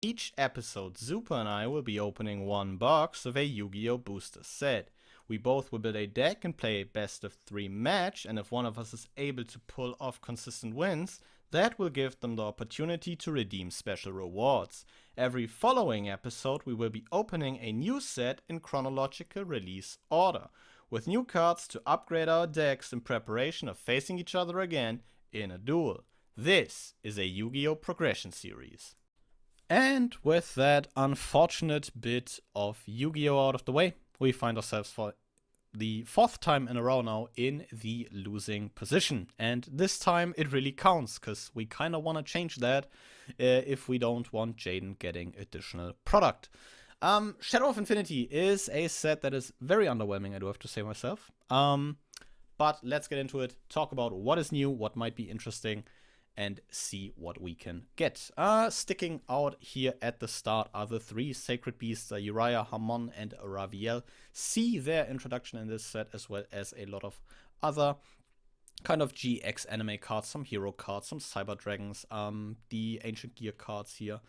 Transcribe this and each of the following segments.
Each episode, Zupa and I will be opening one box of a Yu-Gi-Oh! Booster set. We both will build a deck and play a best of 3 match, and if one of us is able to pull off consistent wins, that will give them the opportunity to redeem special rewards. Every following episode, we will be opening a new set in chronological release order, with new cards to upgrade our decks in preparation of facing each other again in a duel. This is a Yu-Gi-Oh! Progression series. And with that unfortunate bit of Yu-Gi-Oh! Out of the way, we find ourselves for the 4th time in a row now in the losing position. And this time it really counts, because we kind of want to change that if we don't want Jaden getting additional product. Shadow of Infinity is a set that is very underwhelming, I do have to say myself. But let's get into it, talk about what is new, what might be interesting, and see what we can get. Sticking out here at the start are the 3 Sacred Beasts, Uriah, Hamon, and Raviel. See their introduction in this set, as well as a lot of other kind of GX anime cards, some hero cards, some Cyber Dragons, the Ancient Gear cards here.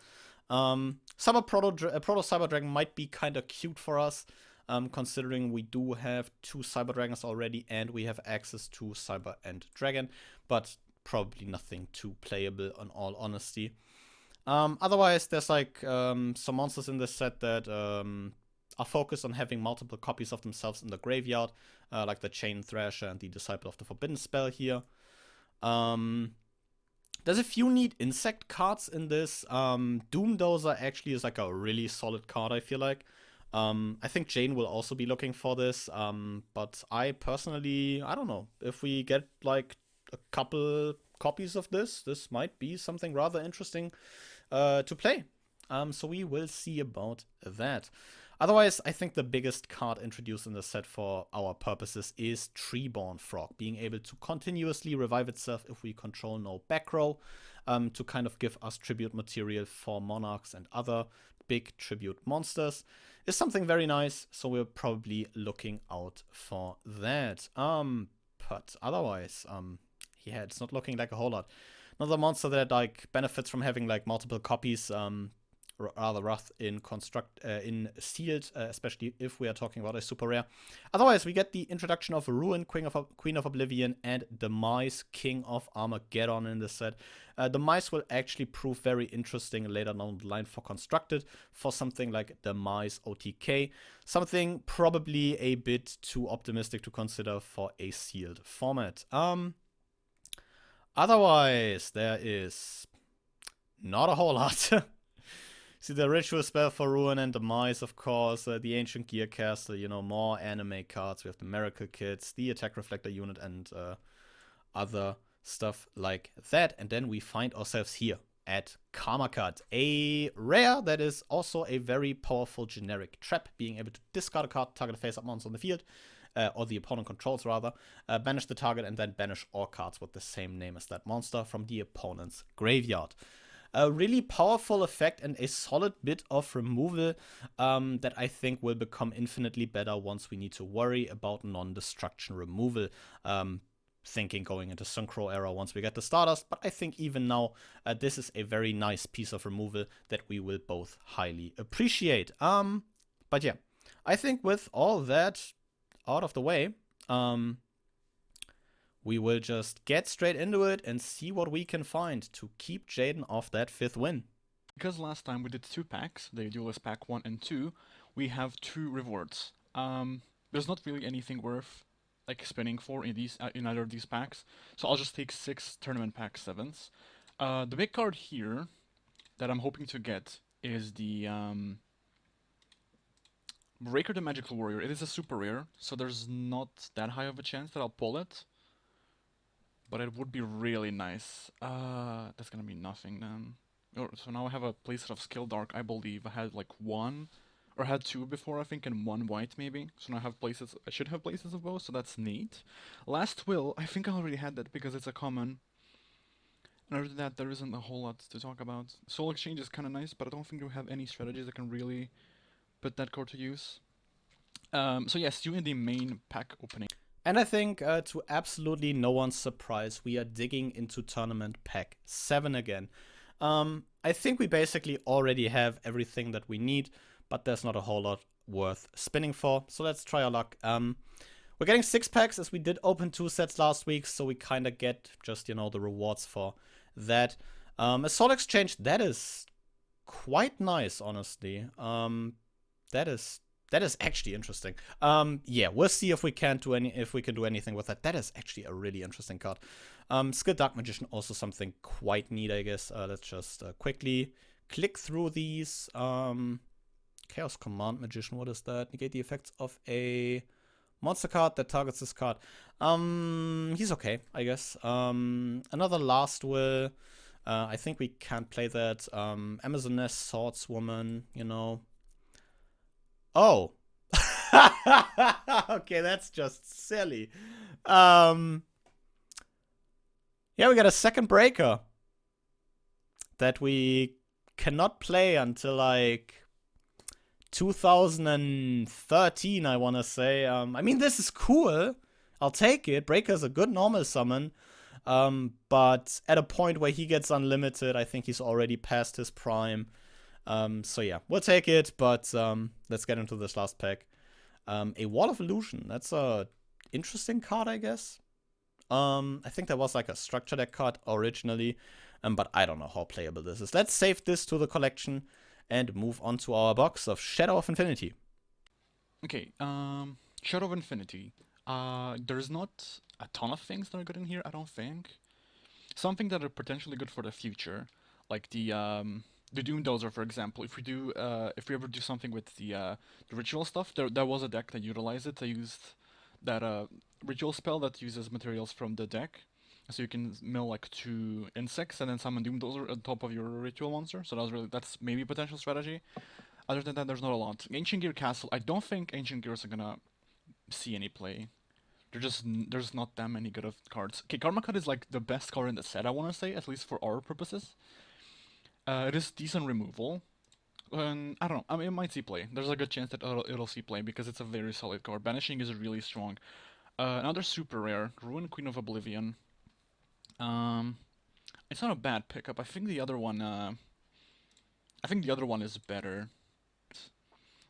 Cyber Proto Cyber Dragon might be kind of cute for us, considering we do have 2 Cyber Dragons already, and we have access to Cyber and Dragon, but probably nothing too playable, in all honesty. Otherwise, there's like some monsters in this set that are focused on having multiple copies of themselves in the graveyard, like the Chain Thrasher and the Disciple of the Forbidden Spell here. There's a few neat insect cards in this. Doomdozer actually is like a really solid card, I feel like. I think Jane will also be looking for this, but I personally, I don't know, if we get like a couple copies of this might be something rather interesting to play. So we will see about that. Otherwise, I think the biggest card introduced in the set for our purposes is Treeborn Frog, being able to continuously revive itself if we control no back row, to kind of give us tribute material for monarchs and other big tribute monsters, is something very nice, so we're probably looking out for that. But otherwise, yeah, it's not looking like a whole lot. Another monster that like benefits from having like multiple copies, rather rough in sealed, especially if we are talking about a super rare. Otherwise, we get the introduction of Ruin, Queen of Oblivion, and Demise, King of Armageddon in this set. Demise will actually prove very interesting later down the line for Constructed, for something like Demise OTK. Something probably a bit too optimistic to consider for a sealed format. Otherwise, there is not a whole lot. See the Ritual Spell for Ruin and Demise, of course, the Ancient Gear Castle, you know, more anime cards. We have the Miracle Kits, the Attack Reflector unit, and other stuff like that. And then we find ourselves here at Karma Card, a rare that is also a very powerful generic trap, being able to discard a card, target a face-up monster on the field, or the opponent controls rather, banish the target, and then banish all cards with the same name as that monster from the opponent's graveyard. A really powerful effect and a solid bit of removal that I think will become infinitely better once we need to worry about non-destruction removal. Thinking going into Synchro era once we get the Stardust, but I think even now this is a very nice piece of removal that we will both highly appreciate. But yeah, I think with all that out of the way, we will just get straight into it and see what we can find to keep Jaden off that 5th win. Because last time we did 2 packs, the Duelist Pack 1 and 2, we have 2 rewards. There's not really anything worth like spinning for in either of these packs, so I'll just take 6 Tournament Pack 7s. The big card here that I'm hoping to get is the Breaker the Magical Warrior. It is a super rare, so there's not that high of a chance that I'll pull it, but it would be really nice. That's gonna be nothing then. So now I have a playset of Skill Dark, I believe. I had like 1, or had 2 before, I think, and 1 white maybe. So now I have places. I should have places of both, so that's neat. Last Will, I think I already had that because it's a common. And other than that, there isn't a whole lot to talk about. Soul Exchange is kind of nice, but I don't think we have any strategies that can really put that card to use. So yes, you in the main pack opening. And I think, to absolutely no one's surprise, we are digging into Tournament Pack 7 again. I think we basically already have everything that we need, but there's not a whole lot worth spinning for. So let's try our luck. We're getting 6-packs as we did open 2 sets last week, so we kind of get just, the rewards for that. A Soul Exchange, that is quite nice, honestly. That is actually interesting. Yeah, we'll see if we can do anything with that. That is actually a really interesting card. Skilled Dark Magician, also something quite neat, I guess. Let's just quickly click through these. Chaos Command Magician, what is that? Negate the effects of a monster card that targets this card. He's okay, I guess. Another Last Will. I think we can't play that. Amazoness, Swordswoman, Oh. Okay, that's just silly. Yeah, we got a second breaker that we cannot play until like 2013, I want to say. I mean, this is cool. I'll take it. Breaker's a good normal summon. But at a point where he gets unlimited, I think he's already past his prime. So yeah, we'll take it, but let's get into this last pack. A Wall of Illusion. That's a interesting card, I guess. I think there was like a structure deck card originally, but I don't know how playable this is. Let's save this to the collection and move on to our box of Shadow of Infinity. Okay, Shadow of Infinity. There's not a ton of things that are good in here, I don't think. Something that are potentially good for the future, like the Doom Dozer, for example. If we ever do something with the ritual stuff, there was a deck that utilized it. They used that ritual spell that uses materials from the deck, so you can mill like 2 insects and then summon Doom Dozer on top of your ritual monster. So that's maybe a potential strategy. Other than that, there's not a lot. Ancient Gear Castle. I don't think Ancient Gears are gonna see any play. There's not that many good of cards. Okay, Karma Cut is like the best card in the set, I want to say, at least for our purposes. It is decent removal. And I don't know. I mean, it might see play. There's a good chance that it'll see play because it's a very solid card. Banishing is really strong. Another super rare, Ruin Queen of Oblivion. It's not a bad pickup. I think the other one is better.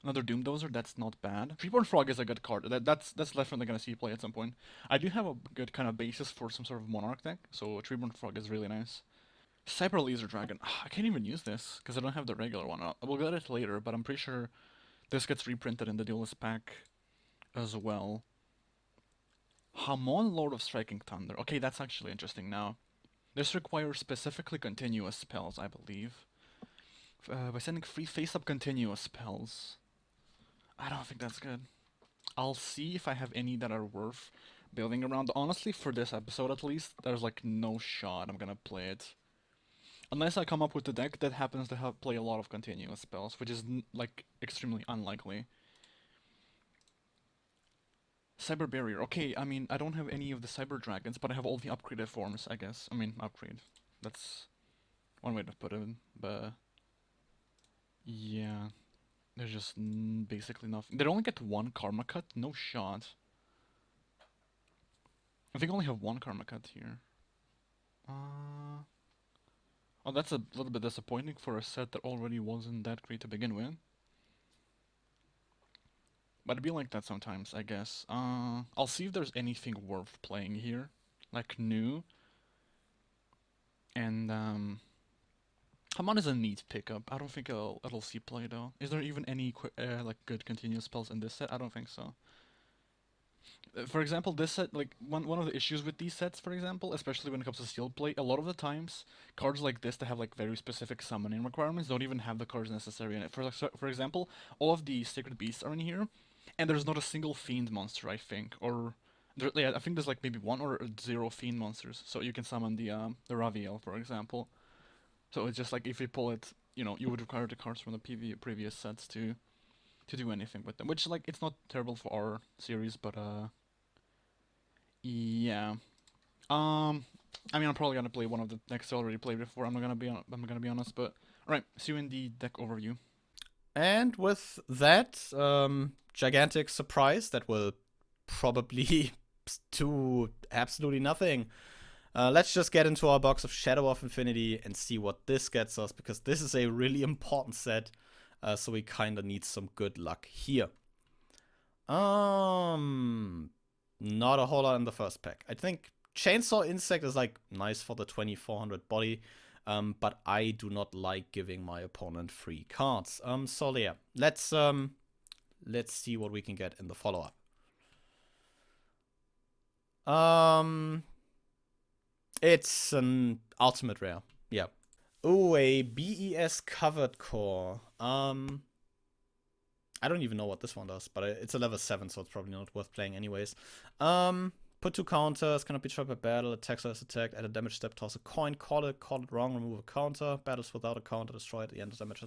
Another Doom Dozer, that's not bad. Reborn Frog is a good card. That's definitely gonna see play at some point. I do have a good kind of basis for some sort of Monarch deck, so Reborn Frog is really nice. Cyber Laser Dragon. I can't even use this because I don't have the regular one. We'll get it later, but I'm pretty sure this gets reprinted in the Duelist pack as well. Hamon, Lord of Striking Thunder. Okay, that's actually interesting now. This requires specifically continuous spells, I believe. By sending free face-up continuous spells. I don't think that's good. I'll see if I have any that are worth building around. Honestly, for this episode at least, there's like no shot I'm gonna play it. Unless I come up with a deck that happens to play a lot of continuous spells, which is like extremely unlikely. Cyber Barrier. Okay, I mean, I don't have any of the Cyber Dragons, but I have all the upgraded forms, I guess. I mean, upgrade. That's one way to put it, but yeah. There's just basically nothing. They only get 1 Karma Cut? No shot. I think I only have 1 Karma Cut here. Oh, that's a little bit disappointing for a set that already wasn't that great to begin with. But it'd be like that sometimes, I guess. I'll see if there's anything worth playing here. Like, new. And, Hamon is a neat pickup. I don't think it'll see play, though. Is there even any, like, good continuous spells in this set? I don't think so. For example, this set, like, one of the issues with these sets, for example, especially when it comes to steel play, a lot of the times, cards like this that have, like, very specific summoning requirements don't even have the cards necessary in it. For example, all of the Sacred Beasts are in here, and there's not a single Fiend monster, I think, or... yeah, I think there's, like, maybe 1 or 0 Fiend monsters, so you can summon the Raviel, for example. So it's just, like, if you pull it, you would require the cards from the previous sets to do anything with them, which, like, it's not terrible for our series, but, yeah. I mean, I'm probably gonna play one of the decks I already played before. I'm gonna be honest, but alright. See you in the deck overview. And with that gigantic surprise that will probably do absolutely nothing. Let's just get into our box of Shadow of Infinity and see what this gets us, because this is a really important set. So we kind of need some good luck here. Not a whole lot in the first pack. I think Chainsaw Insect is like nice for the 2400 body, but I do not like giving my opponent free cards. So yeah, let's see what we can get in the follow-up. It's an ultimate rare. Yeah. Ooh, a BES covered core. I don't even know what this one does, but it's a level 7, so it's probably not worth playing anyways. Put 2 counters, cannot be trapped by battle, attacks as attacked, add a damage step, toss a coin, call it wrong, remove a counter, battles without a counter, destroy at the end of damage.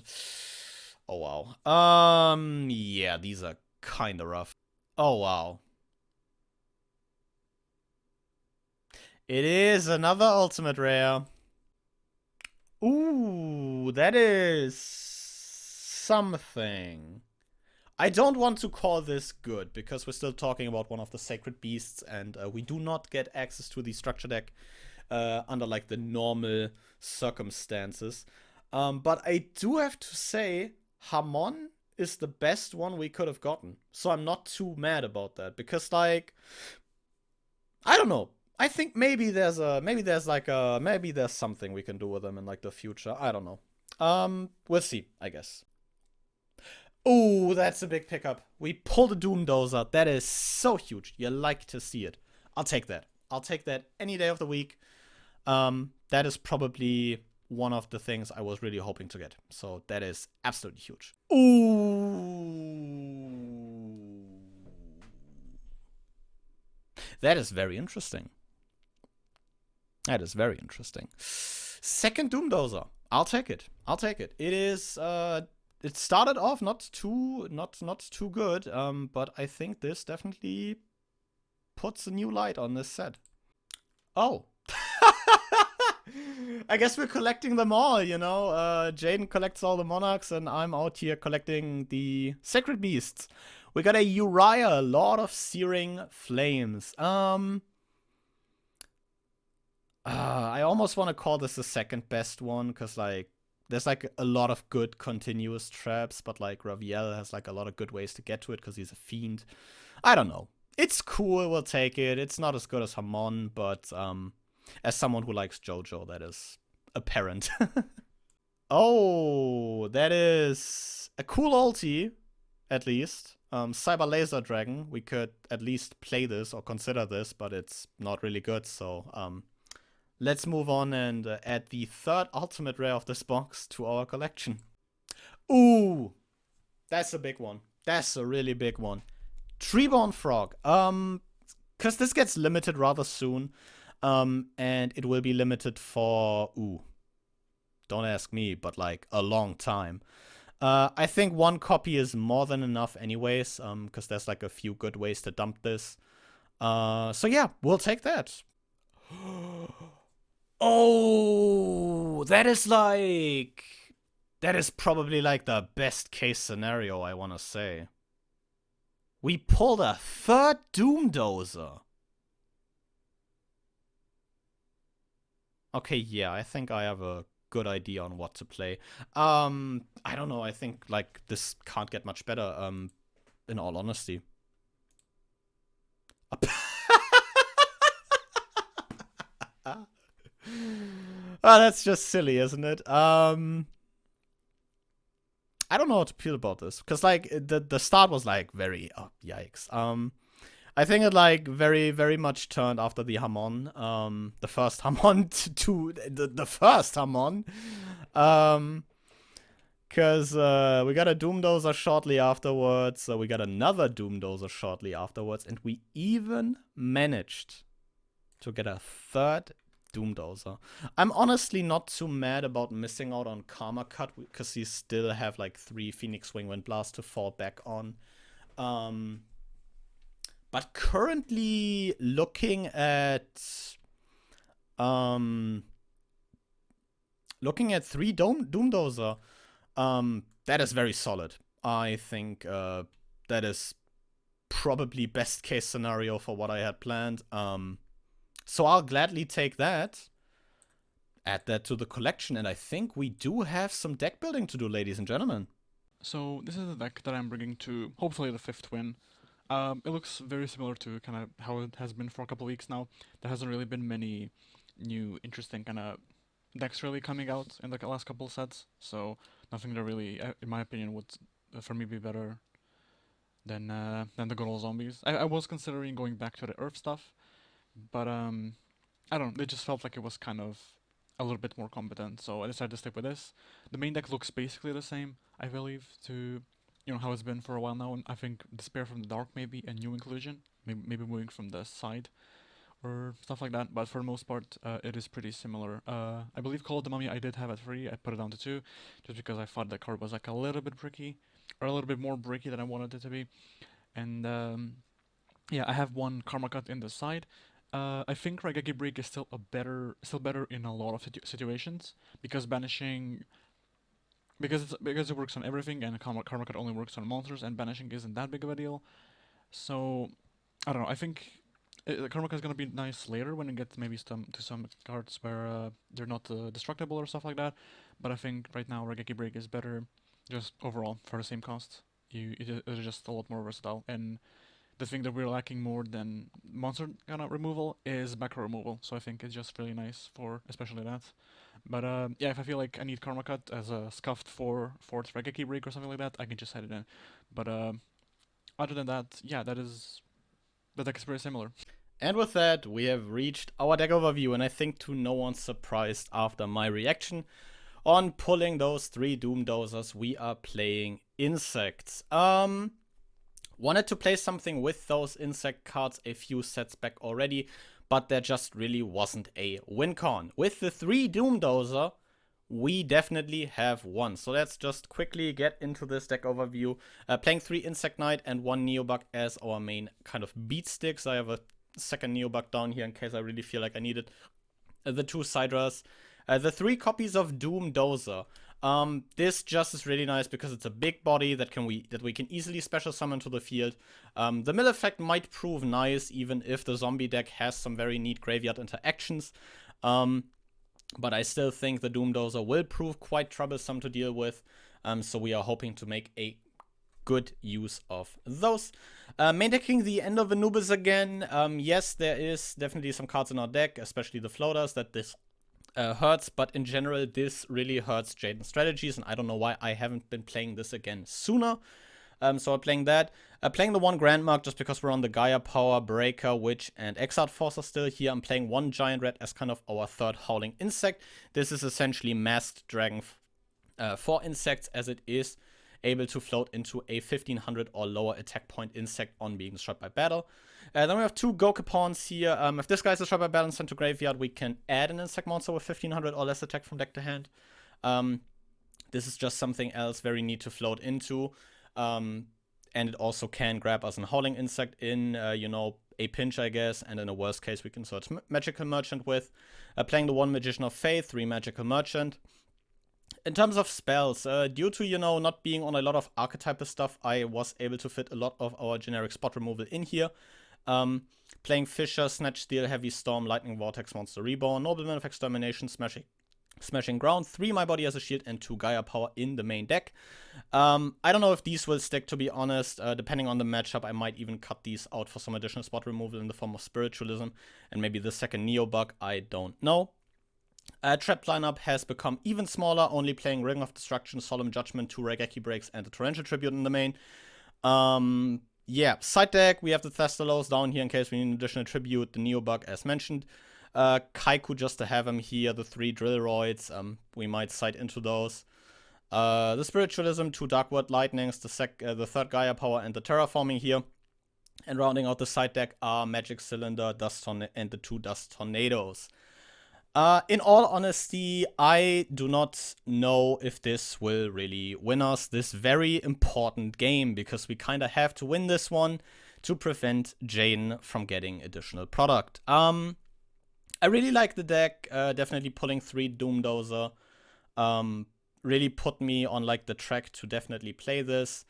Oh wow. Yeah, these are kinda rough. Oh wow. It is another ultimate rare. Ooh, that is something. I don't want to call this good, because we're still talking about one of the sacred beasts, and we do not get access to the structure deck under like the normal circumstances. But I do have to say, Hamon is the best one we could have gotten. So I'm not too mad about that, because like, I don't know. I think maybe there's something we can do with them in like the future. I don't know. We'll see, I guess. Oh, that's a big pickup. We pulled a Doom Dozer. That is so huge. You like to see it. I'll take that. I'll take that any day of the week. That is probably one of the things I was really hoping to get. So that is absolutely huge. Ooh. That is very interesting. That is very interesting. Second Doom Dozer. I'll take it. I'll take it. It is it started off not too good, but I think this definitely puts a new light on this set. Oh. I guess we're collecting them all, you know. Jaden collects all the monarchs, and I'm out here collecting the sacred beasts. We got a Uriah, Lord of Searing Flames. I almost want to call this the second best one, because like there's like a lot of good continuous traps, but like Raviel has like a lot of good ways to get to it because he's a fiend. I don't know. It's cool, we'll take it. It's not as good as Hamon, but as someone who likes JoJo, that is apparent. Oh, that is a cool ulti, at least. Cyber Laser Dragon. We could at least play this or consider this, but it's not really good, so let's move on and add the third ultimate rare of this box to our collection. Ooh, that's a big one. That's a really big one. Treeborn Frog. Because this gets limited rather soon. And it will be limited for, don't ask me, but like a long time. I think one copy is more than enough anyways, because there's like a few good ways to dump this. So yeah, we'll take that. Oh, that is probably like the best case scenario, I want to say. We pulled a third Doom Dozer. Okay, yeah, I think I have a good idea on what to play. I don't know, I think like this can't get much better, in all honesty. Oh, that's just silly, isn't it? I don't know how to feel about this, because like the start was like very yikes. I think it like very, very much turned after the Hamon, the first Hamon to the first Hamon, because we got a Doom Dozer shortly afterwards, so we got another Doom Dozer shortly afterwards, and we even managed to get a third Doom Dozer. I'm honestly not too mad about missing out on Karma Cut, because you still have like 3 Phoenix Wing Wind Blast to fall back on. But currently looking at 3 Doom Dozer, that is very solid. I think that is probably best case scenario for what I had planned. So I'll gladly take that, add that to the collection, and I think we do have some deck building to do, ladies and gentlemen. So this is the deck that I'm bringing to hopefully the 5th win. It looks very similar to kind of how it has been for a couple weeks now. There hasn't really been many new interesting kind of decks really coming out in the last couple sets, so nothing that really, in my opinion, would for me be better than the good old zombies. I was considering going back to the Earth stuff, but I don't know, it just felt like it was kind of a little bit more competent, so I decided to stick with this. The main deck looks basically the same, I believe, to how it's been for a while now, and I think Despair from the Dark maybe a new inclusion, maybe moving from the side or stuff like that, but for the most part, it is pretty similar. I believe Call of the Mummy I did have at 3, I put it down to 2, just because I thought that card was like a little bit bricky, or a little bit more bricky than I wanted it to be, and yeah, I have one Karma Cut in the side. I think Raigeki Break is still still better in a lot of situations, because banishing, because it works on everything, and Karma Cut only works on monsters, and banishing isn't that big of a deal. So I don't know. I think Karma Cut is gonna be nice later when it gets maybe to some cards where they're not destructible or stuff like that. But I think right now Raigeki Break is better, just overall for the same cost. It is just a lot more versatile, and the thing that we're lacking more than monster kind of removal is backrow removal. So I think it's just really nice for especially that. But yeah, if I feel like I need Karma Cut as a scuffed 4/4 Raigeki Break or something like that, I can just set it in. But other than that, yeah, the deck is very similar. And with that, we have reached our deck overview, and I think to no one's surprise after my reaction on pulling those 3 Doom Dozers, we are playing insects. Wanted to play something with those insect cards a few sets back already, but there just really wasn't a win con. With the 3 Doom Dozer, we definitely have one. So let's just quickly get into this deck overview. Playing 3 Insect Knight and 1 Neobug as our main kind of beat sticks. I have a second Neobug down here in case I really feel like I need it. The 2 Sidras. The 3 copies of Doom Dozer. This just is really nice because it's a big body that we can easily special summon to the field. The mill effect might prove nice even if the zombie deck has some very neat graveyard interactions. But I still think the Doom Dozer will prove quite troublesome to deal with. So we are hoping to make a good use of those. Main decking the End of Anubis again. Yes, there is definitely some cards in our deck, especially the floaters, that this hurts, but in general, this really hurts Jaden's strategies, and I don't know why I haven't been playing this again sooner. So I'm playing that. Playing the 1 Grand Mark just because we're on the Gaia Power, Breaker, Witch, and Exiled Force are still here. I'm playing 1 Giant Red as kind of our 3rd Howling Insect. This is essentially Masked Dragon for insects, as it is able to float into a 1500 or lower attack point insect on being destroyed by battle. Then we have 2 Gokapawns here. If this guy's destroyed by battle and sent to graveyard, we can add an insect monster with 1500 or less attack from deck to hand. This is just something else very neat to float into. And it also can grab us a Howling Insect in, a pinch, I guess. And in a worst case, we can search Magical Merchant with. Playing the 1 Magician of Faith, 3 Magical Merchant. In terms of spells, due to, not being on a lot of archetypal stuff, I was able to fit a lot of our generic spot removal in here. Playing Fisher, Snatch, Steel, Heavy Storm, Lightning Vortex, Monster Reborn, Nobleman of Extermination, Smashing Ground, 3 My Body as a Shield, and 2 Gaia Power in the main deck. I don't know if these will stick, to be honest. Depending on the matchup, I might even cut these out for some additional spot removal in the form of Spiritualism, and maybe the second Neobug, I don't know. Trap lineup has become even smaller, only playing Ring of Destruction, Solemn Judgment, 2 Raigeki Breaks, and the Torrential Tribute in the main. Yeah, side deck, we have the Thestalos down here in case we need an additional tribute, the Neobug as mentioned. Kaiku just to have him here, the 3 Drillroids, we might side into those. The Spiritualism, 2 Darkwood Lightnings, the 3rd Gaia Power, and the Terraforming here. And rounding out the side deck are Magic Cylinder, and the 2 Dust Tornadoes. In all honesty, I do not know if this will really win us this very important game, because we kind of have to win this one to prevent Jaden from getting additional product. I really like the deck. Definitely pulling 3 Doom Dozer really put me on like the track to definitely play this.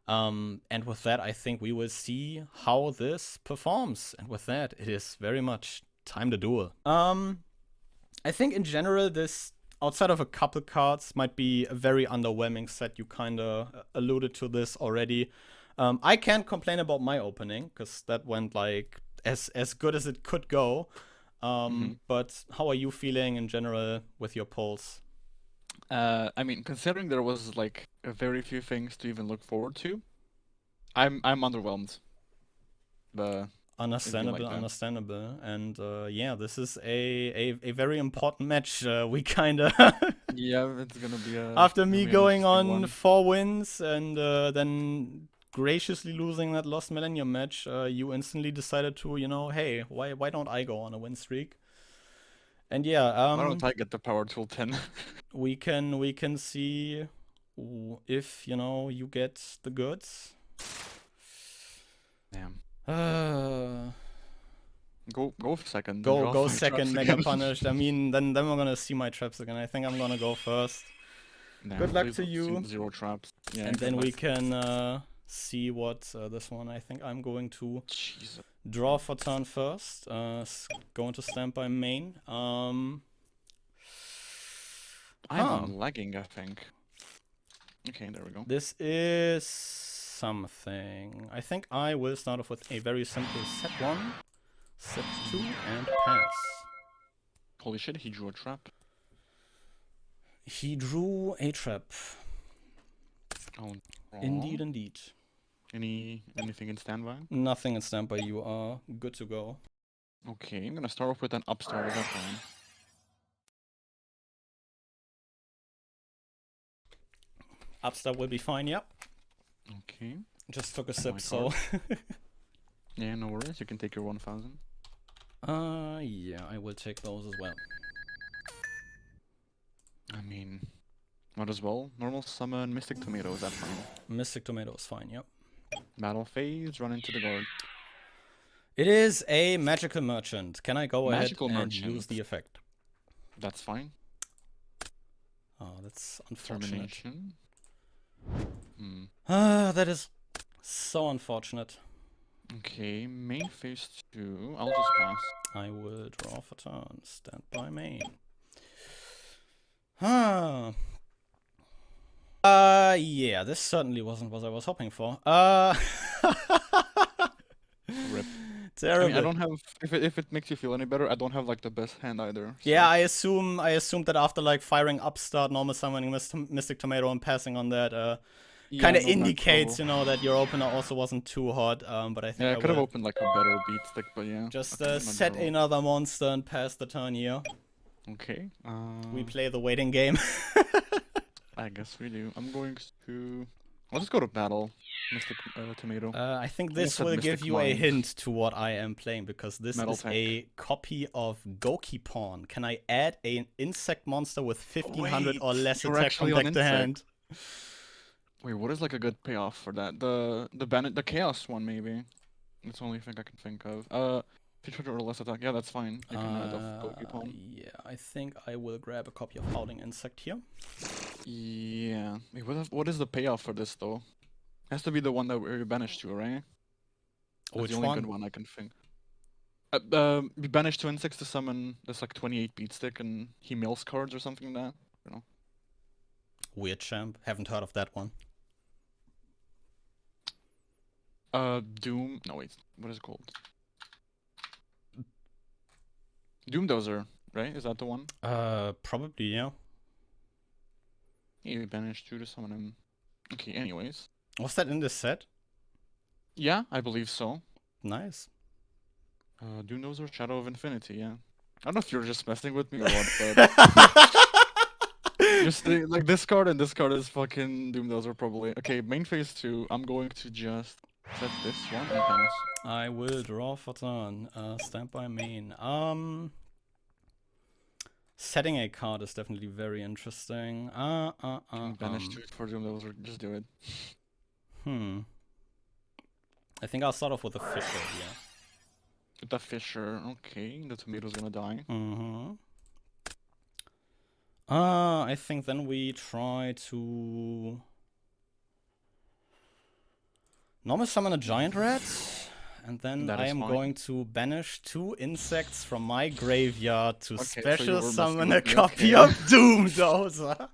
And with that, I think we will see how this performs. And with that, it is very much Time to duel. I think in general this, outside of a couple cards, might be a very underwhelming set. You kind of alluded to this already. I can't complain about my opening because that went like as good as it could go. But how are you feeling in general with your pulls? I mean, considering there was like very few things to even look forward to, I'm underwhelmed. But Understandable, like that. understandable. And yeah, this is a very important match. We kind of Yeah, it's gonna be after me an going interesting on one. 4 wins and then graciously losing that Lost Millennium match, you instantly decided to, hey, why don't I go on a win streak? And yeah, Why don't I get the power tool 10? we can see if you get the goods. Damn. Uh, Go second. go five second, traps mega again. punished. I mean, then we're gonna see my traps again. I think I'm gonna go first. Damn, Good luck please to don't you. Zero traps. Yeah, And good then we luck. can see what this one. I think I'm going to Jesus. draw for turn first. Going to standby main. I'm lagging, I think. Okay, there we go. This is something. I think I will start off with a very simple set 1, set 2, and pass. Holy shit, he drew a trap. He drew a trap. Oh, Indeed, indeed. Anything in standby? Nothing in standby. You are good to go. Okay, I'm gonna start off with an upstart of that one. Upstart will be fine, yep. Okay. Just took a sip, my so. Yeah, no worries. You can take your 1000. Yeah, I will take those as well. I mean, might as well. Normal summon Mystic Tomato, is that fine? Mystic Tomato is fine, yep. Battle phase, run into the guard. It is a magical merchant. Can I go Magical ahead and merchant. use the effect? That's fine. Oh, that's unfortunate. Termination. That is so unfortunate. Okay, main phase 2. I'll just pass. I will draw for turn. Stand by main. Yeah, this certainly wasn't what I was hoping for. Rip. Terrible. I mean, I don't have. If it makes you feel any better, I don't have like the best hand either. So. Yeah, I assumed that after like firing upstart, normal summoning Mystic Tomato and passing on that, kind of indicates, that your opener also wasn't too hot. But I think I could have opened like a better beat stick, but yeah. just okay, set another monster and pass the turn here. Okay. We play the waiting game. I guess we do. I'm going to. I'll just go to battle, Mystic Tomato. I think this will give you a hint to what I am playing, because this is a copy of Gokipon. Can I add an insect monster with 1500 or less attack from deck to hand? Wait, what is like a good payoff for that? The chaos one maybe. That's the only thing I can think of. 1500 or less attack. Yeah, that's fine. You can add off Gokipon. Yeah, I think I will grab a copy of Howling Insect here. Yeah. Wait, what is the payoff for this though? Has to be the one that we're banished to, right? That's Which the only one? good one I can think. We banished 2 insects to summon this like 28 beat stick, and he mills cards or something like that. You know. Weird champ. Haven't heard of that one. Doom. No wait. What is it called? Doomdozer, right? Is that the one? Probably, yeah. Yeah, we banished 2 to summon him. Okay, anyways. Was that in this set? Yeah, I believe so. Nice. Doomdozer, Shadow of Infinity, yeah. I don't know if you're just messing with me or what, but... just like this card and this card is fucking Doomdozer probably. Okay, main phase 2, I'm going to just set this one and pass. I will draw for turn. Stand by main. Setting a card is definitely very interesting. Banish 2 for Doomdozer, just do it. I think I'll start off with a Fisher here. With the Fisher, okay, the tomato's gonna die. I think then we try to normal summon a giant rat And then That I is am fine. going to banish 2 insects from my graveyard to Okay, so you special were messing summon a with me, copy okay. of Doomdozer.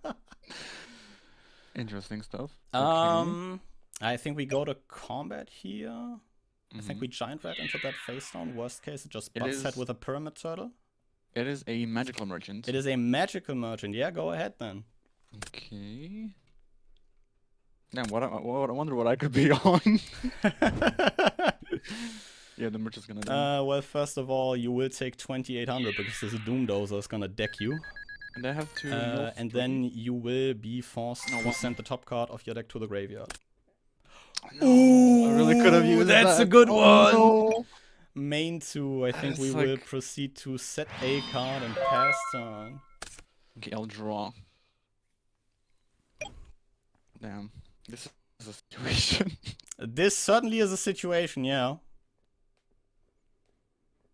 Interesting stuff. Okay. I think we go to combat here. I think Mhm. we giant rat into that face down. Worst case, it just It butts head is with a pyramid turtle. it is a magical merchant. It is a magical merchant. Yeah, go ahead then. Okay. Damn, I wonder what I could be on. Yeah, the merchant's gonna die. Well, first of all, you will take 2800 because this Doomdozer is gonna deck you. And I have to mill And 3. then you will be forced No, to one. send the top card of your deck to the graveyard. No, I really could have Ooh, used that's that. a good Oh, one. no. Main 2, I think It's we will like- proceed to set a card and pass turn. Okay, I'll draw. Damn. This is a situation. This certainly is a situation, yeah.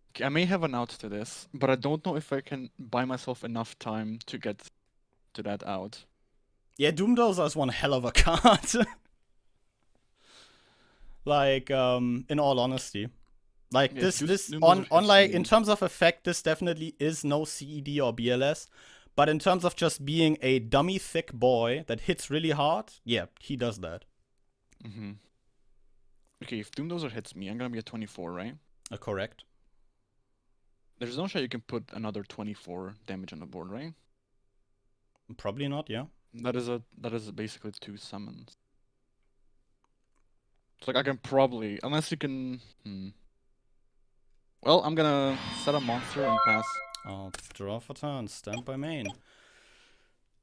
Okay, I may have an out to this, but I don't know if I can buy myself enough time to get to that out. Yeah, Doomdozer is one hell of a card. Like, in all honesty. Like, Yeah, this Doomdozer on hits like, me. in terms of effect, this definitely is no CED or BLS. But in terms of just being a dummy thick boy that hits really hard, yeah, he does that. Mm-hmm. Okay, if Doomdozer hits me, I'm gonna be at 24, right? Correct. There's no shot you can put another 24 damage on the board, right? Probably not, yeah. That is basically 2 summons. It's like I can probably, unless you can. Well, I'm gonna set a monster and pass. I'll draw for turn, stand by main.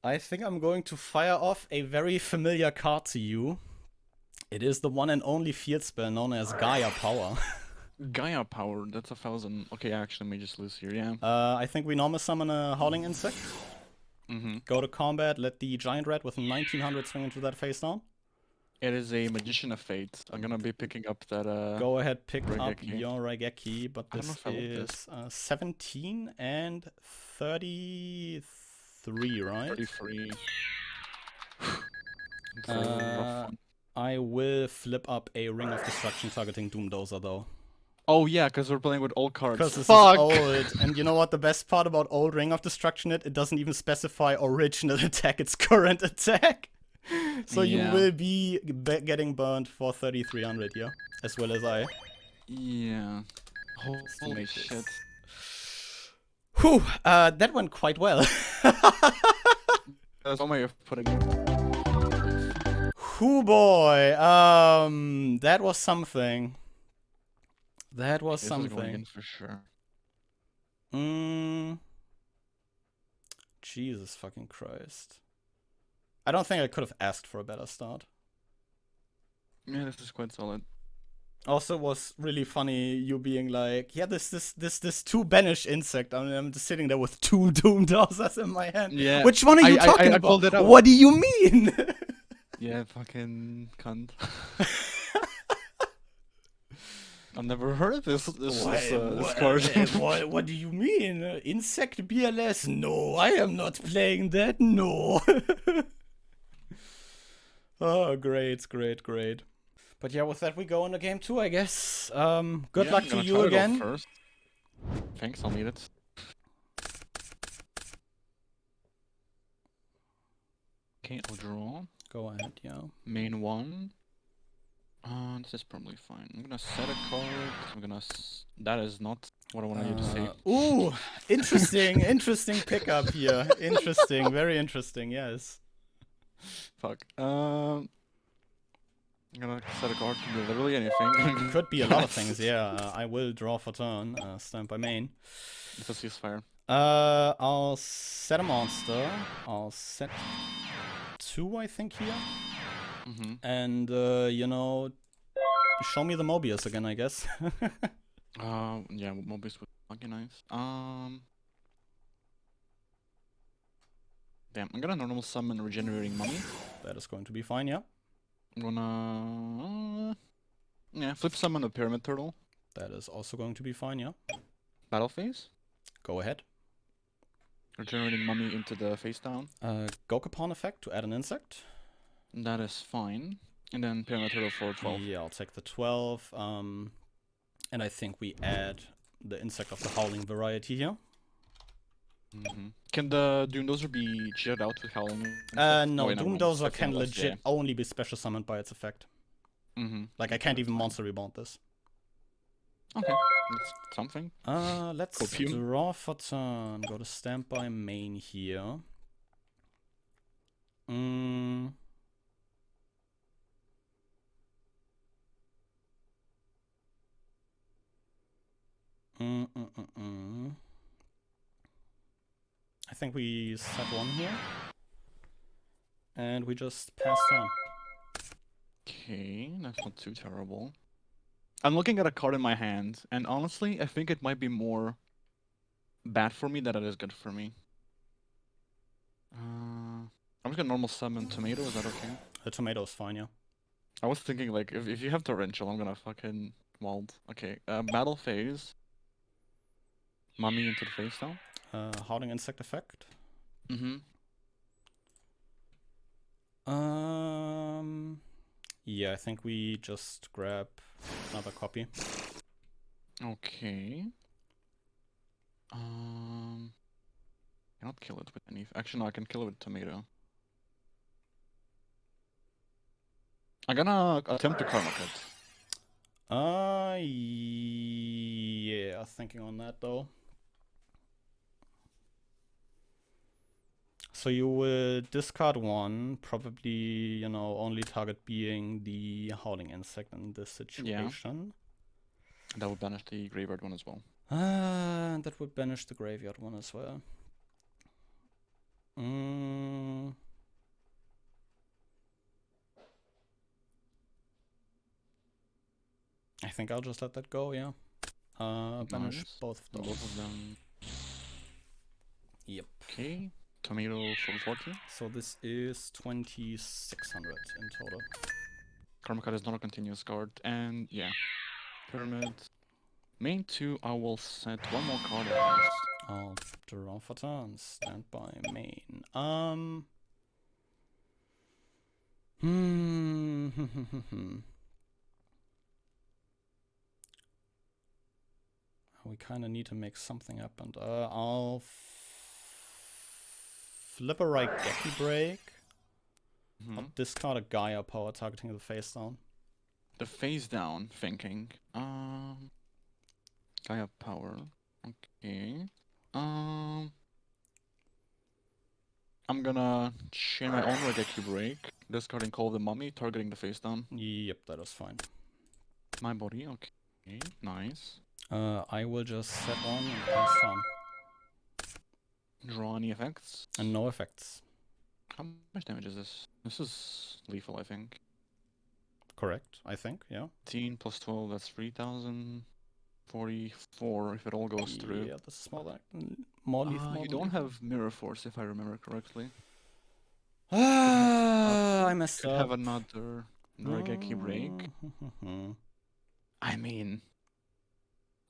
I think I'm going to fire off a very familiar card to you. It is the one and only field spell known as Gaia Power. Gaia power, that's 1,000. Okay, I actually may just lose here, yeah. I think we normal summon a Howling Insect. Mm-hmm. Go to combat, let the Giant Rat with 1900 swing into that face down. It is a Magician of Fate. I'm gonna be picking up that, Go ahead, pick up Raigeki. your Raigeki, but I don't know this if I want this. is 17 and 33, right? 33. It's a rough one. I will flip up a Ring of Destruction targeting Doomdozer, though. Oh yeah, because we're playing with old cards. Because this Fuck! is old, and you know what the best part about old Ring of Destruction is? It doesn't even specify original attack, it's current attack. So Yeah. you will be getting burned for 3300 here, as well as I. Yeah. Holy make shit. this. Whew, that went quite well. That's one way of putting it. Whew, boy, that was something. That was This is going something. in for sure. Jesus fucking Christ. I don't think I could have asked for a better start. Yeah, this is quite solid. Also, was really funny you being like, yeah, this 2 banish insect. I'm just sitting there with 2 Doomdozers in my hand. Yeah. Which one are you talking I about? pulled it out. What do you mean? Yeah, fucking cunt. I've never heard of this card. What do you mean? Insect BLS? No, I am not playing that. No. Oh, great. But yeah, with that we go into game 2, I guess. Good luck to you again. First. Thanks, I'll need it. Okay, I'll draw. Go ahead, yeah. Main 1. This is probably fine. I'm gonna set a card. I'm gonna. That is not what I wanted you to say. Ooh, interesting pickup here. Interesting, very interesting. Yes. Fuck. I'm gonna set a card. Can be literally anything. Could be a lot of things. Yeah. I will draw for turn. Stand by main. It's a ceasefire. I'll set a monster. I'll set 2, I think, here. Mm-hmm. And you know, show me the Mobius again, I guess. Yeah, Mobius would be fucking nice. Damn, I'm gonna normal summon Regenerating Mummy. That is going to be fine, yeah. I'm gonna... yeah, flip summon a Pyramid Turtle. That is also going to be fine, yeah. Battle phase. Go ahead. Regenerating Mummy into the face down. Gokapon effect to add an insect. That is fine. And then Pyramid Turtle for 12. Yeah, I'll take the 12. And I think we add the insect of the howling variety here. Can the Doomdozer be jetted out with howling? No, wait, never mind. Doomdozer That's can one less, legit only be special summoned by its effect. Like, I can't that's even fine. monster reborn this. Okay, that's something. Let's Copium. draw for turn. Go to standby main here. I think we set one here. And we just pass turn. Okay, that's not too terrible. I'm looking at a card in my hand, and honestly, I think it might be more bad for me than it is good for me. I'm just gonna normal summon Tomato, is that okay? The tomato's fine, yeah. I was thinking, like, if you have Torrential, I'm gonna fucking wald. Okay, battle phase. Mummy into the face now. Howling insect effect. Yeah, I think we just grab another copy. Okay. Cannot kill it with anything. Actually, no, I can kill it with Tomato. I'm gonna attempt to Karma Cut. Yeah, thinking on that though. So you will discard one, probably, you know, only target being the howling insect in this situation. That would banish the graveyard one as well. That would banish the graveyard one as well. I think I'll just let that go, yeah. Banish Nice. both of those. Both of them. Yep. Okay. Tomato for 40. So this is 2600 in total. Karma Cut is not a continuous card. And yeah. Pyramid. Main 2, I will set one more card at least. I'll draw for turn. Standby main. We kind of need to make something happen. I'll flip a right Geki break. I'll discard a Gaia power targeting the face down. The face down thinking. Gaia power. Okay. I'm gonna chain my own Regeki break, discarding Call of the Mummy, targeting the face down. Yep, that is fine. My body, okay, nice. I will just set one and pass turn. Draw any effects? And no effects. How much damage is this? This is lethal, I think. Correct, I think, yeah. 18 plus 12, that's 3044 if it all goes through. Yeah, this is more lethal. You don't have Mirror Force, if I remember correctly. I messed Could up. have another Regeki break. I mean,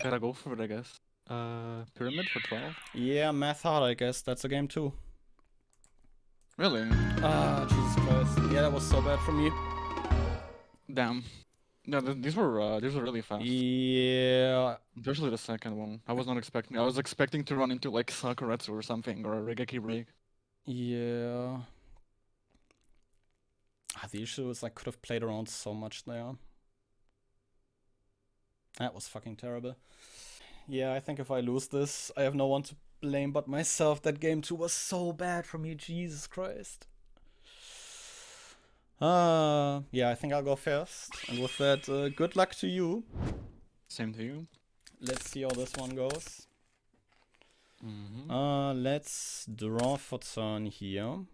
gotta go for it, I guess. Pyramid for 12? Yeah, math hard, I guess. That's a game too. Really? Jesus Christ. Yeah, that was so bad for me. Damn. No, these were really fast. Yeah. Especially the second one. I was not expecting. I was expecting to run into like Sakuretsu or something, or a Regeki break. Yeah. The issue is I could have played around so much there. That was fucking terrible. Yeah, I think if I lose this, I have no one to blame but myself. That game 2 was so bad for me, Jesus Christ. Yeah, I think I'll go first. And with that, good luck to you. Same to you. Let's see how this one goes. Let's draw for turn here.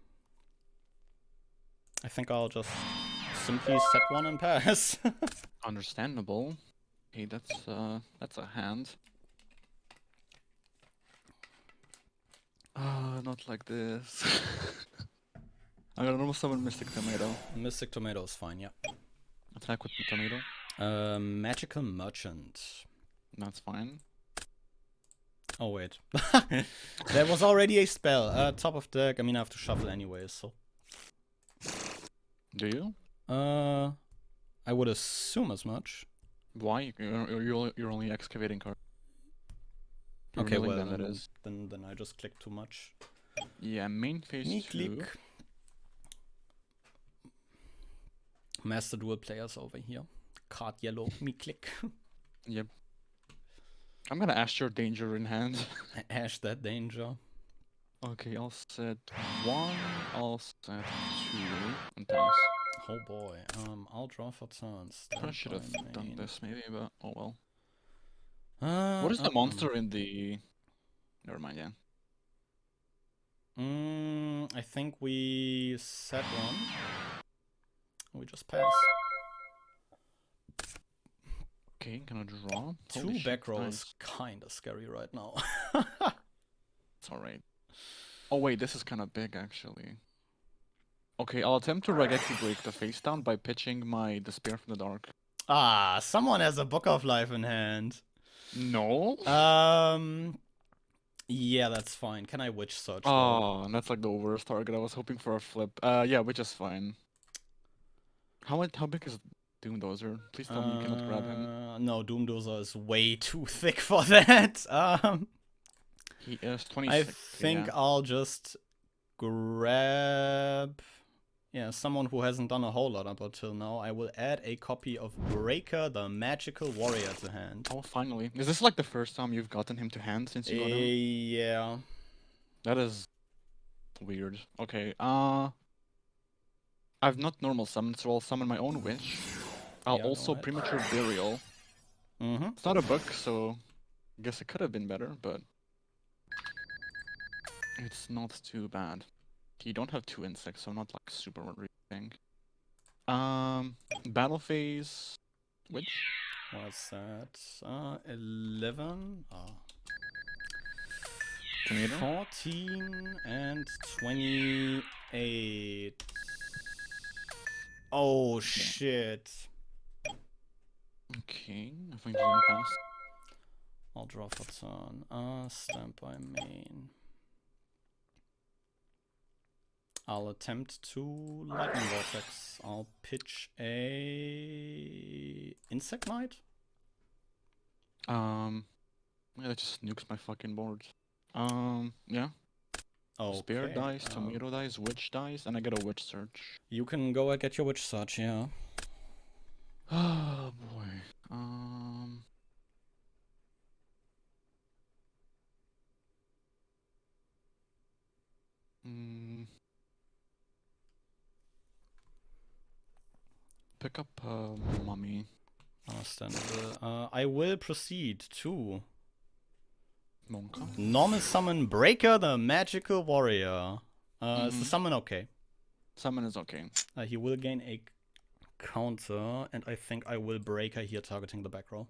I think I'll just simply set one and pass. Understandable. Okay, that's a hand. Not like this. I'm gonna normal summon Mystic Tomato. Mystic Tomato is fine, yeah. Attack with the tomato. Magical Merchant. That's fine. Oh wait. There was already a spell. Top of deck. I mean, I have to shuffle anyways, so. Do you? I would assume as much. Why? You're only excavating cards. You're Okay, milling well, them, that is. then I just clicked too much. Yeah, main phase Me 2. click. Master Duel players over here. Card yellow, me click. Yep. I'm gonna ask your danger in hand. Ash that danger. Okay, I'll set 1, I'll set 2, and pass. Oh boy. I'll draw for turns. I should have done this maybe, but oh well. What is the monster in the... Never mind, yeah. I think we set one. We just pass. Okay, gonna draw. Two back row is kinda scary right now. It's alright. Oh wait, this is kinda big actually. Okay, I'll attempt to Raigeki break the face down by pitching my Despair from the Dark. Ah, someone has a Book of Life in hand. No? Yeah, that's fine. Can I Witch Search? Oh, that's like the worst target. I was hoping for a flip. Yeah, which is fine. How big is Doomdozer? Please tell me you cannot grab him. No, Doomdozer is way too thick for that. He is 26. I think yeah. I'll just grab... Yeah, someone who hasn't done a whole lot up until now. I will add a copy of Breaker, the Magical Warrior, to hand. Oh, finally. Is this like the first time you've gotten him to hand since you got him? Yeah. That is weird. Okay, I've not normal summoned, so I'll summon my own Witch. I'll Yeah, also go ahead. Premature Burial. It's not a book, so I guess it could have been better, but it's not too bad. You don't have 2 insects, so I'm not like super worried. Battle phase. Which? What's that? 11. Oh. Tomato? 14 and 28. Oh shit. Okay, I think it's gonna pass. I'll draw for turn. Stamp by main. I'll attempt to Lightning Vortex. I'll pitch a Insect Knight. Yeah, that just nukes my fucking board. Yeah. Oh, Spear dice, Tomato dice, Witch dice, and I get a Witch Search. You can go and get your Witch Search, yeah. Oh boy. Pick up Mummy. Understandable. I will proceed to Monka. normal summon Breaker, the Magical Warrior. Is the summon okay? Summon is okay. He will gain a counter, and I think I will Breaker here, targeting the back row.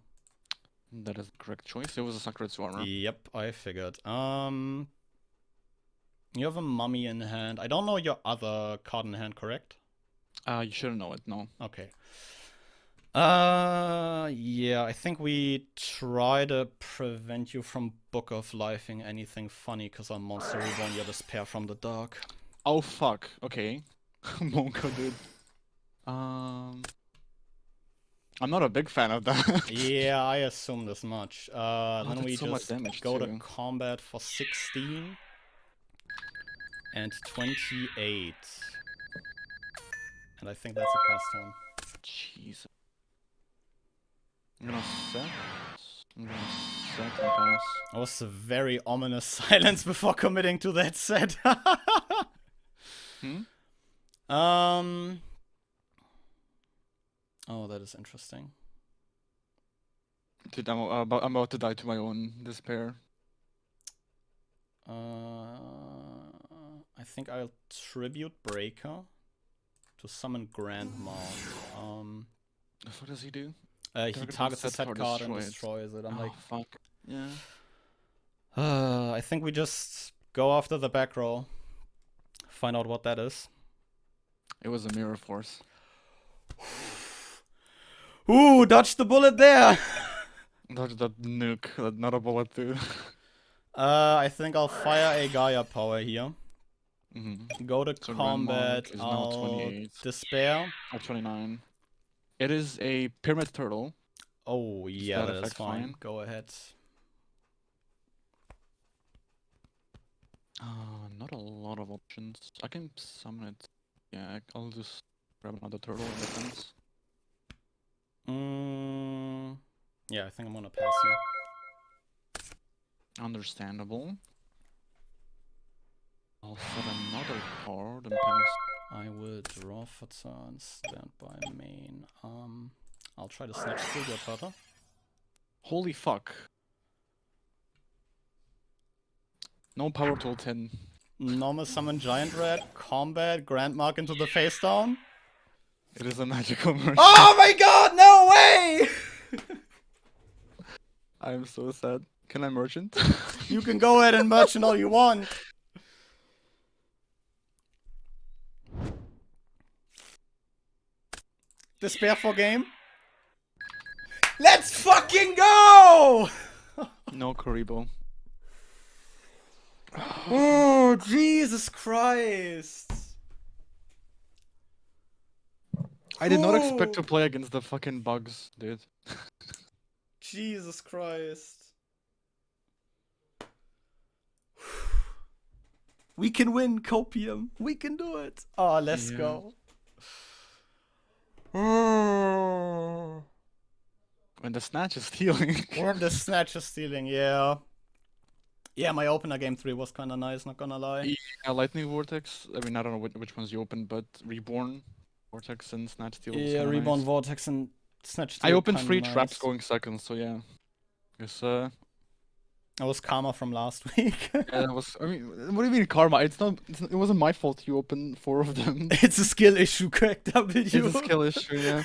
That is the correct choice. It was a Sacred Swarmer. Yep, I figured. You have a Mummy in hand. I don't know your other card in hand, correct? You shouldn't know it, no. Okay. Yeah, I think we try to prevent you from Book of Lifing anything funny, because I'm Monster Reborn, your Despair from the Dark. Oh fuck, okay. Monka, dude. I'm not a big fan of that. Yeah, I assumed as much. Then we so much just damage go too. to combat for 16 and 28. And I think that's a pass turn. Jeez. I'm gonna set and pass. That was a very ominous silence before committing to that set. Oh, that is interesting. Dude, I'm about to die to my own despair. I think I'll Tribute Breaker to summon Grandma. What does he do? He targets a set card and destroys it. I'm like, fuck. Yeah. I think we just go after the back row. Find out what that is. It was a Mirror Force. Ooh, dodged the bullet there! Dodge that nuke, not a bullet, dude. I think I'll fire a Gaia Power here. Go to So combat, I'll 28. Despair. 29. It is a Pyramid Turtle. Oh, yeah, that that is effect fine. fine? Go ahead. Not a lot of options. I can summon it. Yeah, I'll just grab another turtle in defense. Yeah, I think I'm gonna pass here. Understandable. I'll set another card and pass. I will draw for turn, stand by main. I'll try to snatch through your turtle. Holy fuck. No power till 10. Normal summon giant red, combat, grand mark into the face down. It is a magical merchant. Oh my god, no way! I am so sad. Can I merchant? You can go ahead and merchant all you want. Despair for game. Let's fucking go! No Karibo. Oh, Jesus Christ. I did not expect to play against the fucking bugs, dude. Jesus Christ. We can win, Copium. We can do it. Oh, let's go. When the snatch is stealing. When the snatch is stealing, yeah. Yeah, my opener game 3 was kind of nice, not gonna lie. Yeah, Lightning Vortex. I mean, I don't know which ones you opened, but Reborn, Vortex, and Snatch Steal. Yeah, Reborn, nice. Vortex, and Snatch Steal. I opened 3 nice. traps going second, so yeah. Guess, That was karma from last week. yeah, that was. I mean, what do you mean karma? It wasn't my fault you opened 4 of them. It's a skill issue, correct? W. It's a skill issue, yeah.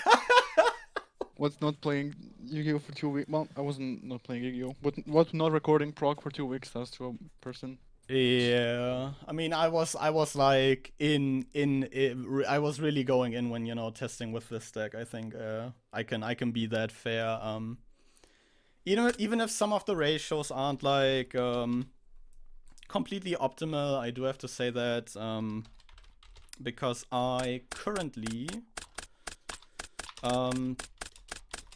What's not playing Yu-Gi-Oh for 2 weeks? Well, I wasn't not playing Yu-Gi-Oh. What not recording proc for 2 weeks? That's to a person. Yeah, I mean, I was like I was really going in when, you know, testing with this deck. I think I can be that fair. Even if some of the ratios aren't like completely optimal, I do have to say that because I currently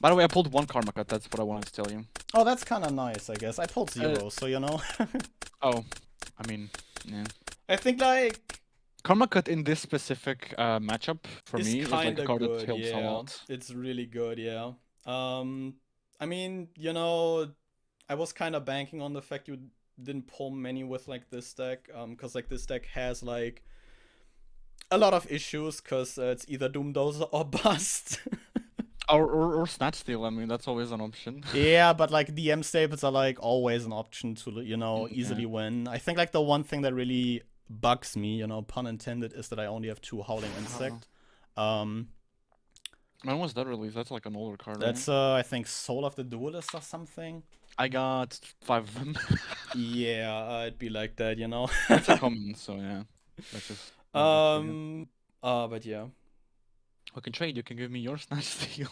By the way, I pulled 1 Karma Cut. That's what I wanted to tell you. Oh, that's kind of nice, I guess. I pulled 0, so you know. Oh, I mean, yeah. I think like Karma Cut in this specific matchup for me is like a card that helps a yeah. lot. It's really good, yeah. I mean, you know, I was kind of banking on the fact you didn't pull many with like this deck, because like this deck has like a lot of issues, because it's either Doomdozer or Bust. Or Snatch Steal, I mean, that's always an option. Yeah, but like DM staples are like always an option to, you know, easily Yeah. win. I think like the one thing that really bugs me, you know, pun intended, is that I only have 2 Howling Insect. When was that released? That's like an older card, That's right? I think Soul of the Duelist or something. I got 5 of them. Yeah, it'd be like that, you know. It's a common, so yeah. That's just. But yeah. We can trade. You can give me your Snatch Steal.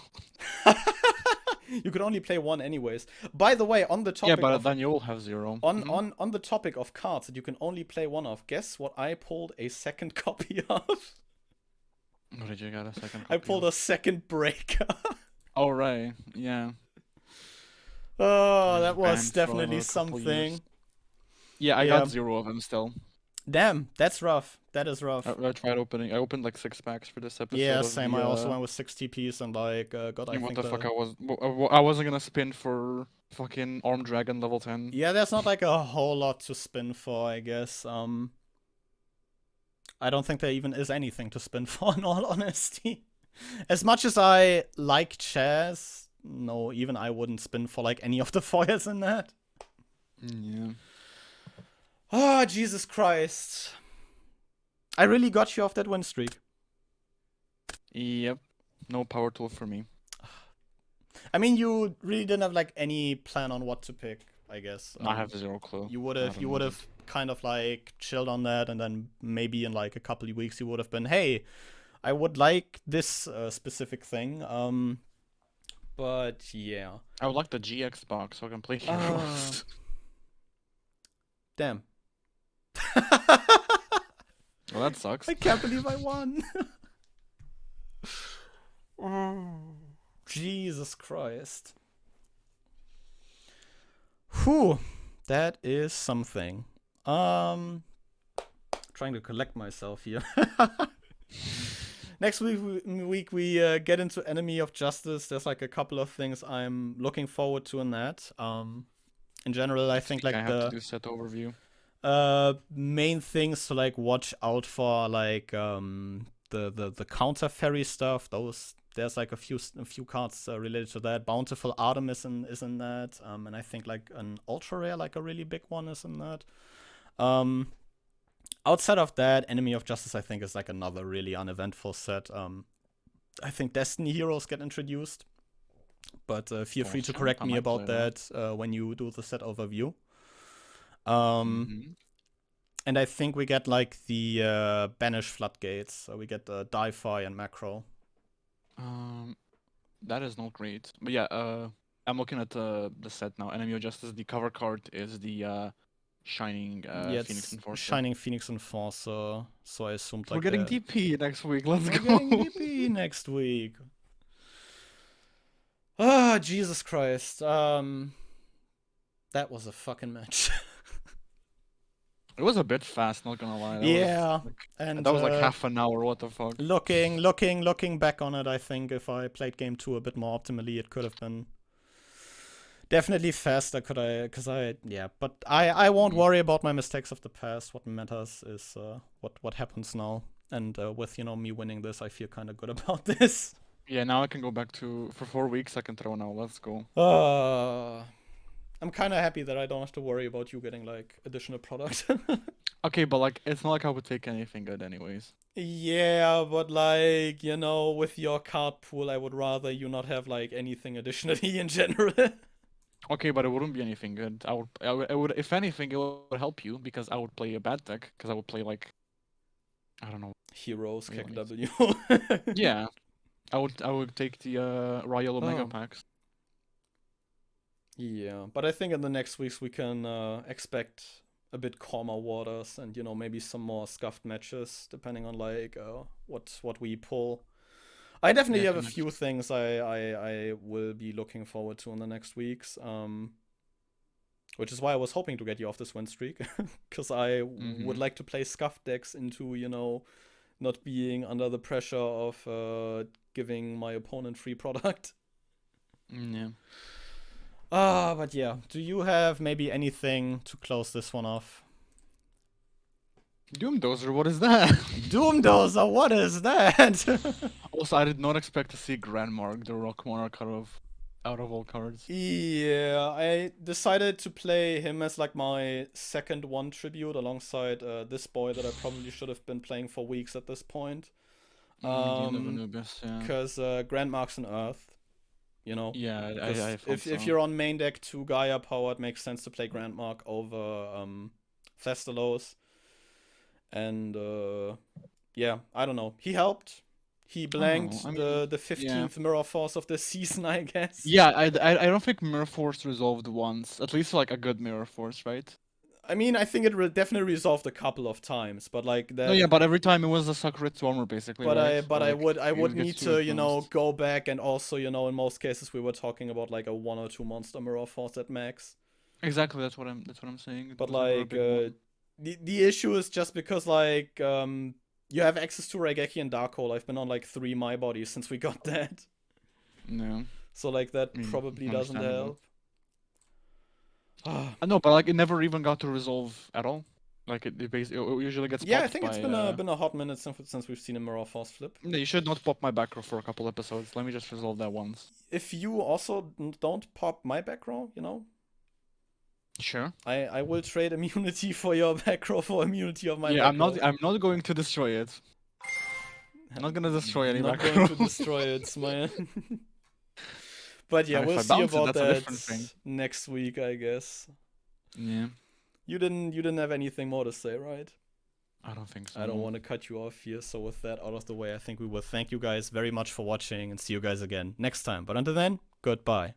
You could only play 1 anyways. By the way, on the topic Yeah, but of, then you'll have 0. on the topic of cards that you can only play 1 of, guess what I pulled a second copy of? What did you get a second? I pulled a second Breaker. Oh right, yeah. Oh, that was Banned for definitely a couple something. years. Yeah, I Yeah. got 0 of them still. Damn, that's rough. That is rough. I tried opening. I opened like 6 packs for this episode. Yeah, of same. the, I also went with 6 TPs and like got. I what think the fuck? I wasn't gonna spin for fucking Armed Dragon level 10. Yeah, there's not like a whole lot to spin for, I guess. I don't think there even is anything to spin for, in all honesty. As much as I like chess, no, even I wouldn't spin for like any of the foils in that. Yeah. Oh, Jesus Christ. I really got you off that win streak. Yep. No power tool for me. I mean, you really didn't have like any plan on what to pick, I guess. I have 0 clue. You would I have don't know. kind of like chilled on that, and then maybe in like a couple of weeks you would have been, hey, I would like this specific thing. But yeah. I would like the GX box so I can play heroes. Damn. Well, that sucks. I can't believe I won. Jesus Christ. Whew, that is something. Trying to collect myself here. Next week we get into Enemy of Justice. There's like a couple of things I'm looking forward to in that. In general, I think like I have to do set overview. main things to like watch out for, like the counter fairy stuff. There's like a few cards related to that. Bountiful Artem is in that, and I think like an ultra rare, like a really big one, is in that. Outside of that, Enemy of Justice, I think, is like another really uneventful set. I think Destiny Heroes get introduced, but feel free to correct me about that when you do the set overview. And I think we get like the Banish Floodgates. So we get Di-Fi and Macro. That is not great. But yeah, I'm looking at the set now. Enemy of Justice, the cover card is the Shining Phoenix Enforcer. Shining Phoenix Enforcer. So I assumed like we're getting DP next week. Let's go. We're getting DP next week. Ah, Jesus Christ. That was a fucking match. It was a bit fast, not gonna lie. And that was like half an hour. What the fuck? Looking back on it, I think if I played game 2 a bit more optimally, it could have been definitely faster. But I won't worry about my mistakes of the past. What matters is what happens now. And with me winning this, I feel kind of good about this. Yeah, now I can go back for 4 weeks. I can throw now. Let's go. I'm kind of happy that I don't have to worry about you getting like additional product. Okay, but like it's not like I would take anything good anyways. Yeah, but like, with your card pool, I would rather you not have like anything additionally in general. Okay, but it wouldn't be anything good. I would, if anything, it would help you because I would play a bad deck because I would play like, I don't know. Heroes, KW. Yeah, I would take the Royal Omega packs. Yeah, but I think in the next weeks we can expect a bit calmer waters and maybe some more scuffed matches depending on like what we pull. I definitely have a few things I will be looking forward to in the next weeks. Which is why I was hoping to get you off this win streak, because I would like to play scuffed decks into not being under the pressure of giving my opponent free product. Yeah. But yeah, do you have maybe anything to close this one off? Doomdozer, what is that? Doomdozer, what is that? Also, I did not expect to see Grandmark, the Rock Monarch, out of all cards. Yeah, I decided to play him as like my second one tribute alongside this boy that I probably should have been playing for weeks at this point. Because Grandmark's an Earth. Yeah, if you're on main deck 2 Gaia power, it makes sense to play Grandmark over Thestalos. And yeah, I don't know. He helped. He blanked the 15th Mirror Force of the season, I guess. Yeah, I don't think Mirror Force resolved once. At least like a good Mirror Force, right? I mean, I think it definitely resolved a couple of times, but like that. No, yeah, but every time it was a Sakuretsu armor, basically. But right? I would need to go back, and also in most cases we were talking about like a 1 or 2 monster Mirror Force at max. Exactly, that's what I'm saying. But like the issue is just because like you have access to Raigeki and Darkhold. I've been on like 3 My Bodies since we got that. No. So like that probably doesn't help. I know, but like it never even got to resolve at all. Like it usually gets. Yeah, I think it's been a hot minute since we've seen a Mirror Force flip. You should not pop my back row for a couple episodes. Let me just resolve that once. If you also don't pop my back row, Sure. I will trade immunity for your back row for immunity of my back row. Yeah, I'm not going to destroy it. I'm not gonna destroy any back row. Not going to destroy it, man. But yeah, we'll see about that next week, I guess. Yeah. You didn't have anything more to say, right? I don't think so. I don't want to cut you off here, so with that out of the way, I think we will thank you guys very much for watching and see you guys again next time. But until then, goodbye.